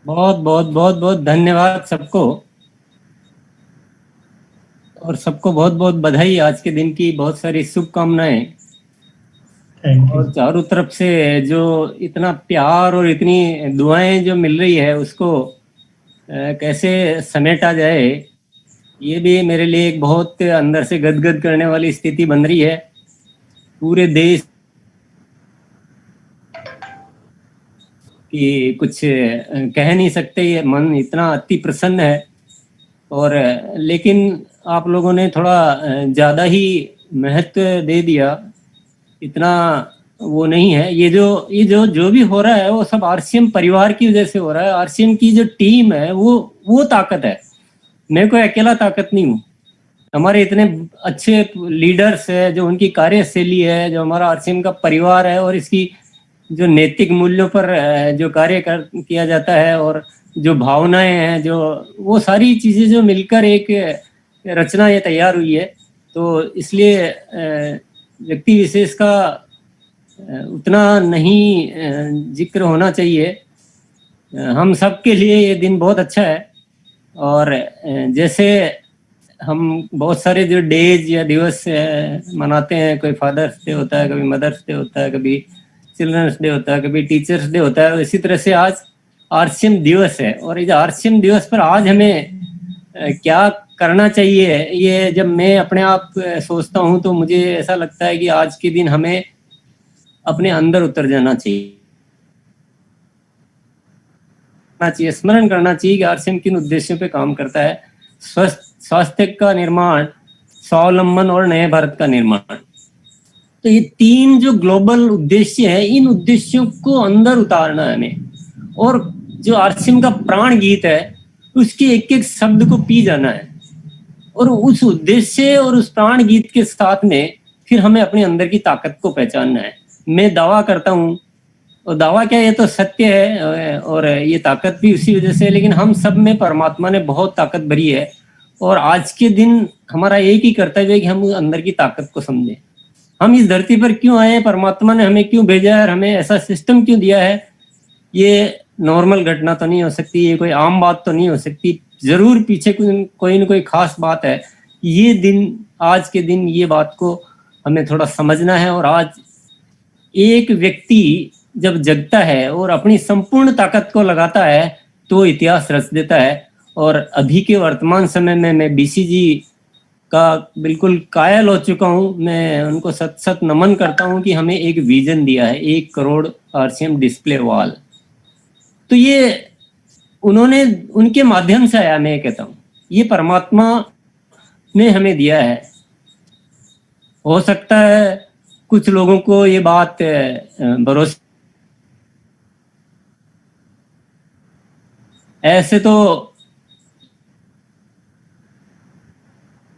बहुत बहुत बहुत बहुत धन्यवाद सबको। और सबको बहुत बहुत बधाई, आज के दिन की बहुत सारी शुभकामनाएं। Thank you. और चारों तरफ से जो इतना प्यार और इतनी दुआएं जो मिल रही है उसको कैसे समेटा जाए, ये भी मेरे लिए एक बहुत अंदर से गदगद करने वाली स्थिति बन रही है। पूरे देश की कुछ कह नहीं सकते, ये मन इतना अति प्रसन्न है। और लेकिन आप लोगों ने थोड़ा ज़्यादा ही महत्व दे दिया, इतना वो नहीं है। ये जो जो भी हो रहा है वो सब आरसीएम परिवार की वजह से हो रहा है। आरसीएम की जो टीम है वो ताकत है। मैं कोई अकेला ताकत नहीं हूँ। हमारे इतने अच्छे लीडर्स है, जो उनकी कार्यशैली है, जो हमारा आरसीएम का परिवार है, और इसकी जो नैतिक मूल्यों पर जो कार्य किया जाता है, और जो भावनाएं हैं, जो वो सारी चीजें जो मिलकर एक रचना ये तैयार हुई है। तो इसलिए व्यक्ति विशेष का उतना नहीं जिक्र होना चाहिए। हम सब के लिए ये दिन बहुत अच्छा है। और जैसे हम बहुत सारे जो डेज या दिवस मनाते हैं, कोई फादर्स डे होता है, कभी मदर्स डे होता है, कभी चिल्ड्रंस डे होता है, कभी टीचर्स डे होता है, इसी तरह से आज आरसीएम दिवस है। और इस आरसीएम दिवस पर आज हमें क्या करना चाहिए, ये जब मैं अपने आप सोचता हूँ तो मुझे ऐसा लगता है कि आज के दिन हमें अपने अंदर उतर जाना चाहिए, स्मरण करना चाहिए कि आरसीएम किन उद्देश्यों पे काम करता है। स्वस्थ स्वास्थ्य का निर्माण, स्वावलंबन और नए भारत का निर्माण। तो ये तीन जो ग्लोबल उद्देश्य है, इन उद्देश्यों को अंदर उतारना है हमें। और जो आरसीएम का प्राण गीत है, उसके एक एक शब्द को पी जाना है। और उस उद्देश्य और उस प्राण गीत के साथ में फिर हमें अपने अंदर की ताकत को पहचानना है। मैं दावा करता हूँ, और दावा क्या, ये तो सत्य है, और ये ताकत भी उसी वजह से है। लेकिन हम सब में परमात्मा ने बहुत ताकत भरी है। और आज के दिन हमारा एक ही कर्तव्य है कि हम अंदर की ताकत को समझें। हम इस धरती पर क्यों आए, परमात्मा ने हमें क्यों भेजा है, हमें ऐसा सिस्टम क्यों दिया है, ये नॉर्मल घटना तो नहीं हो सकती, ये कोई आम बात तो नहीं हो सकती। जरूर पीछे कोई न कोई खास बात है। ये दिन, आज के दिन, ये बात को हमें थोड़ा समझना है। और आज एक व्यक्ति जब जगता है और अपनी संपूर्ण ताकत को लगाता है तो इतिहास रच देता है। और अभी के वर्तमान समय में मैं बीसीजी का बिल्कुल कायल हो चुका हूँ। मैं उनको सत सत नमन करता हूँ कि हमें एक विजन दिया है, 1 करोड़ आरसीएम डिस्प्ले वॉल। तो ये उन्होंने, उनके माध्यम से आया। मैं कहता हूँ ये परमात्मा ने हमें दिया है। हो सकता है कुछ लोगों को ये बात भरोसे, ऐसे तो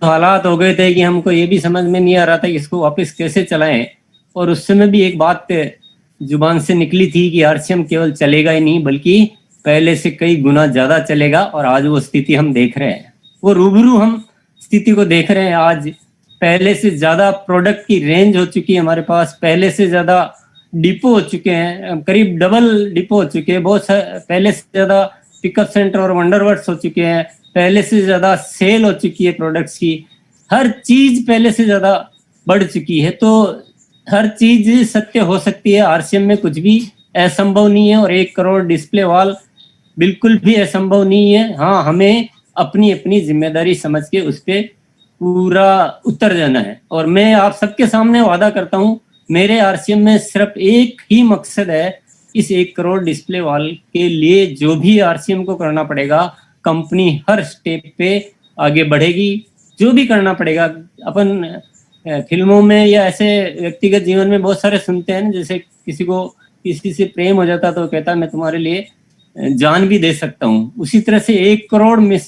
हालात हो गए थे कि हमको ये भी समझ में नहीं आ रहा था कि इसको वापस कैसे चलाएं। और उस समय भी एक बात जुबान से निकली थी कि आरसीएम केवल चलेगा ही नहीं, बल्कि पहले से कई गुना ज्यादा चलेगा। और आज वो स्थिति हम देख रहे हैं, वो रूबरू हम स्थिति को देख रहे हैं। आज पहले से ज्यादा प्रोडक्ट की रेंज हो चुकी है हमारे पास, पहले से ज्यादा डिपो हो चुके हैं, करीब डबल डिपो हो चुके हैं। बहुत पहले से ज्यादा पिकअप सेंटर और वंडरवर्ट्स हो चुके हैं, पहले से ज्यादा सेल हो चुकी है प्रोडक्ट्स की। हर चीज पहले से ज्यादा बढ़ चुकी है। तो हर चीज सत्य हो सकती है, आरसीएम में कुछ भी असंभव नहीं है। और 1 करोड़ डिस्प्ले वॉल बिल्कुल भी असंभव नहीं है। हाँ, हमें अपनी अपनी जिम्मेदारी समझ के उस पर पूरा उतर जाना है। और मैं आप सबके सामने वादा करता हूँ, मेरे आरसीएम में सिर्फ एक ही मकसद है, इस 1 करोड़ डिस्प्ले वॉल के लिए जो भी आरसीएम को करना पड़ेगा, कंपनी हर स्टेप पे आगे बढ़ेगी। जो भी करना पड़ेगा, अपन फिल्मों में या ऐसे व्यक्तिगत जीवन में बहुत सारे सुनते हैं, जैसे किसी को किसी से प्रेम हो जाता तो कहता मैं तुम्हारे लिए जान भी दे सकता हूँ। उसी तरह से 1 करोड़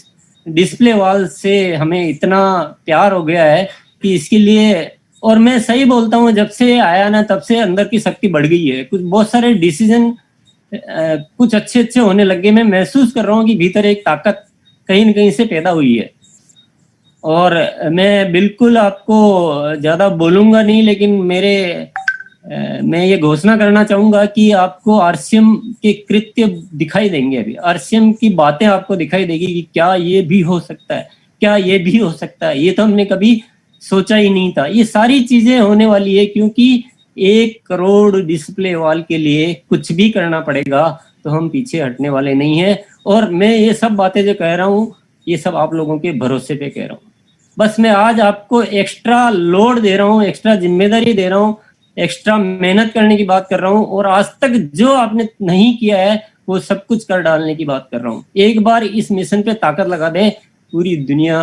डिस्प्ले वॉल से हमें इतना प्यार हो गया है कि इसके लिए, और मैं सही बोलता हूँ, जब से आया ना तब से अंदर की शक्ति बढ़ गई है। कुछ बहुत सारे डिसीजन कुछ अच्छे अच्छे होने लगे। मैं महसूस कर रहा हूँ कि भीतर एक ताकत कहीं न कहीं से पैदा हुई है। और मैं बिल्कुल आपको ज्यादा बोलूंगा नहीं, लेकिन मेरे मैं ये घोषणा करना चाहूंगा कि आपको आरसीएम के कृत्य दिखाई देंगे। अभी आरसीएम की बातें आपको दिखाई देगी कि क्या ये भी हो सकता है, क्या ये भी हो सकता है, ये तो हमने कभी सोचा ही नहीं था। ये सारी चीजें होने वाली है, क्योंकि 1 करोड़ डिस्प्ले वॉल के लिए कुछ भी करना पड़ेगा, तो हम पीछे हटने वाले नहीं है। और मैं ये सब बातें जो कह रहा हूँ, ये सब आप लोगों के भरोसे पे कह रहा हूँ। बस मैं आज आपको एक्स्ट्रा लोड दे रहा हूँ, एक्स्ट्रा जिम्मेदारी दे रहा हूँ, एक्स्ट्रा मेहनत करने की बात कर रहा हूँ, और आज तक जो आपने नहीं किया है वो सब कुछ कर डालने की बात कर रहा हूँ। एक बार इस मिशन पे ताकत लगा दें, पूरी दुनिया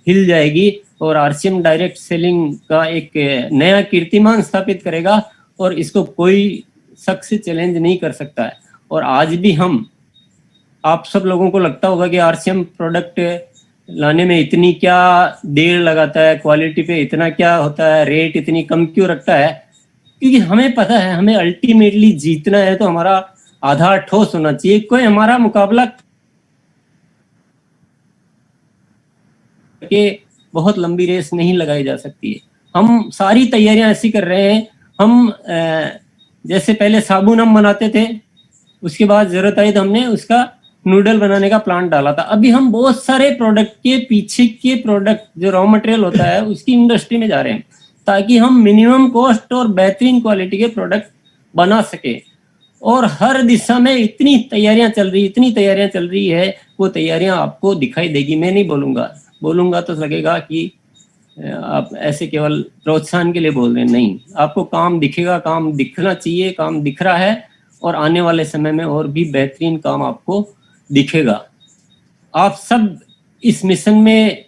हिल जाएगी और आरसीएम डायरेक्ट सेलिंग का एक नया कीर्तिमान स्थापित करेगा, और इसको कोई शख्स चैलेंज नहीं कर सकता है। और आज भी हम, आप सब लोगों को लगता होगा कि आरसीएम प्रोडक्ट लाने में इतनी क्या देर लगाता है, क्वालिटी पे इतना क्या होता है, रेट इतनी कम क्यों रखता है, क्योंकि हमें पता है हमें अल्टीमेटली जीतना है, तो हमारा आधार ठोस होना चाहिए। कोई हमारा मुकाबला के बहुत लंबी रेस नहीं लगाई जा सकती है। हम सारी तैयारियां ऐसी कर रहे हैं, हम जैसे पहले साबुन हम बनाते थे, उसके बाद जरूरत आई तो हमने उसका नूडल बनाने का प्लांट डाला था। अभी हम बहुत सारे प्रोडक्ट के पीछे के प्रोडक्ट जो रॉ मटेरियल होता है उसकी इंडस्ट्री में जा रहे हैं, ताकि हम मिनिमम कॉस्ट और बेहतरीन क्वालिटी के प्रोडक्ट बना सके। और हर दिशा में इतनी तैयारियां चल रही है, वो तैयारियां आपको दिखाई देगी। मैं नहीं बोलूंगा तो लगेगा कि आप ऐसे केवल प्रोत्साहन के लिए बोल रहे हैं, नहीं, आपको काम दिखेगा, काम दिखना चाहिए, काम दिख रहा है, और आने वाले समय में और भी बेहतरीन काम आपको दिखेगा। आप सब इस मिशन में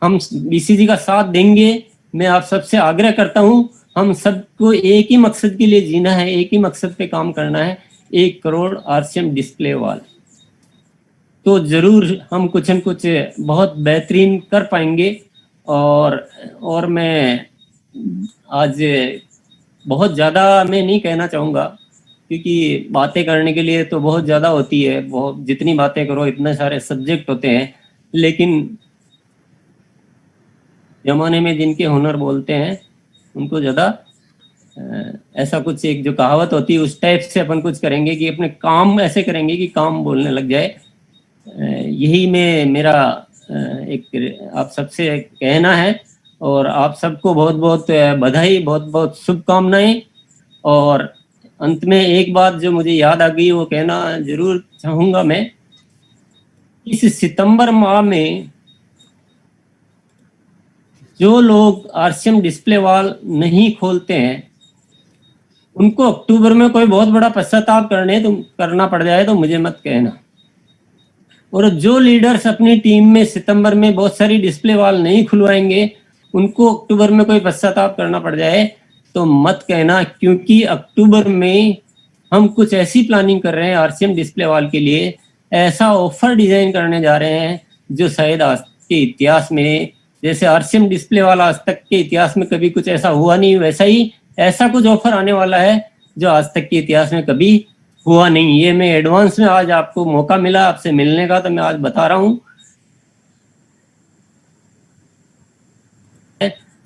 हम बीसीजी का साथ देंगे। मैं आप सबसे आग्रह करता हूं, हम सबको एक ही मकसद के लिए जीना है, एक ही मकसद पे काम करना है, 1 करोड़ आरसीएम डिस्प्ले वॉल। तो जरूर हम कुछ न कुछ बहुत बेहतरीन कर पाएंगे। और मैं आज बहुत ज़्यादा मैं नहीं कहना चाहूँगा, क्योंकि बातें करने के लिए तो बहुत ज़्यादा होती है, बहुत जितनी बातें करो इतने सारे सब्जेक्ट होते हैं, लेकिन जमाने में जिनके हुनर बोलते हैं उनको ज़्यादा ऐसा कुछ, एक जो कहावत होती है उस टाइप से अपन कुछ करेंगे कि अपने काम ऐसे करेंगे कि काम बोलने लग जाए। यही मेरा एक आप सबसे कहना है, और आप सबको बहुत बहुत बधाई, बहुत बहुत शुभकामनाएं। और अंत में एक बात जो मुझे याद आ गई वो कहना जरूर चाहूँगा मैं, इस सितंबर माह में जो लोग आरसीएम डिस्प्ले वॉल नहीं खोलते हैं उनको अक्टूबर में कोई बहुत बड़ा पश्चाताप करना पड़ जाए तो मुझे मत कहना। और जो लीडर्स अपनी टीम में सितंबर में बहुत सारी डिस्प्ले वॉल नहीं खुलवाएंगे, उनको अक्टूबर में कोई पश्चाताप करना पड़ जाए तो मत कहना, क्योंकि अक्टूबर में हम कुछ ऐसी प्लानिंग कर रहे हैं आरसीएम डिस्प्ले वॉल के लिए, ऐसा ऑफर डिजाइन करने जा रहे हैं जो शायद आज के इतिहास में, जैसे आरसीएम डिस्प्ले वॉल आज तक के इतिहास में कभी कुछ ऐसा हुआ नहीं, वैसा ही ऐसा कुछ ऑफर आने वाला है जो आज तक के इतिहास में कभी हुआ नहीं। ये मैं एडवांस में आज आपको मौका मिला आपसे मिलने का, तो मैं आज बता रहा हूँ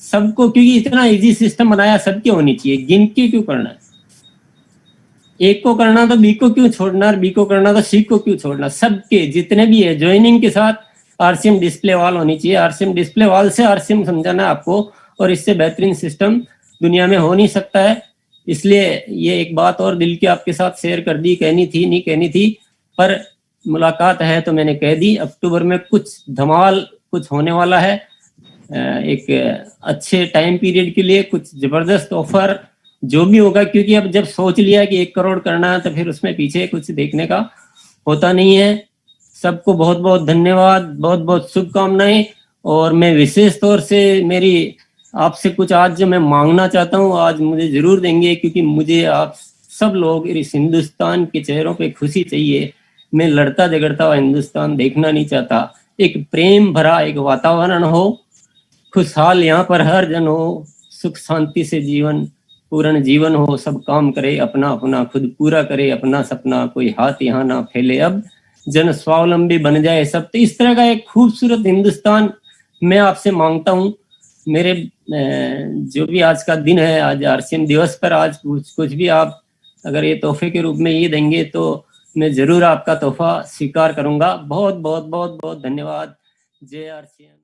सबको, क्योंकि इतना इजी सिस्टम बनाया, सबके होनी चाहिए, गिन के क्यों करना है? एक को करना तो बी को क्यों छोड़ना, और बी को करना तो सी को क्यों छोड़ना? सबके जितने भी है ज्वाइनिंग के साथ आरसीएम डिस्प्ले वॉल होनी चाहिए। आरसीएम डिस्प्ले वॉल से आरसीएम समझाना है आपको, और इससे बेहतरीन सिस्टम दुनिया में हो नहीं सकता है। इसलिए ये एक बात और दिल की आपके साथ शेयर कर दी, कहनी थी नहीं कहनी थी, पर मुलाकात है तो मैंने कह दी। अक्टूबर में कुछ धमाल कुछ होने वाला है, एक अच्छे टाइम पीरियड के लिए कुछ जबरदस्त ऑफर जो भी होगा, क्योंकि अब जब सोच लिया कि 1 करोड़ करना है तो फिर उसमें पीछे कुछ देखने का होता नहीं है। सबको बहुत बहुत धन्यवाद, बहुत बहुत शुभकामनाएं। और मैं विशेष तौर से मेरी आपसे कुछ आज जो मैं मांगना चाहता हूँ, आज मुझे जरूर देंगे, क्योंकि मुझे आप सब लोग इस हिंदुस्तान के चेहरों पे खुशी चाहिए। मैं लड़ता झगड़ता हुआ हिंदुस्तान देखना नहीं चाहता। एक प्रेम भरा एक वातावरण हो, खुशहाल यहाँ पर हर जन हो, सुख शांति से जीवन पूर्ण जीवन हो, सब काम करे अपना अपना, खुद पूरा करे अपना सपना, कोई हाथ यहाँ ना फैले, अब जन स्वावलंबी बन जाए सब। तो इस तरह का एक खूबसूरत हिंदुस्तान मैं आपसे मांगता हूँ। मेरे जो भी आज का दिन है, आज आरसीएम दिवस पर आज कुछ भी आप अगर ये तोहफे के रूप में ये देंगे तो मैं जरूर आपका तोहफा स्वीकार करूंगा। बहुत बहुत बहुत बहुत धन्यवाद। जय आरसीएम।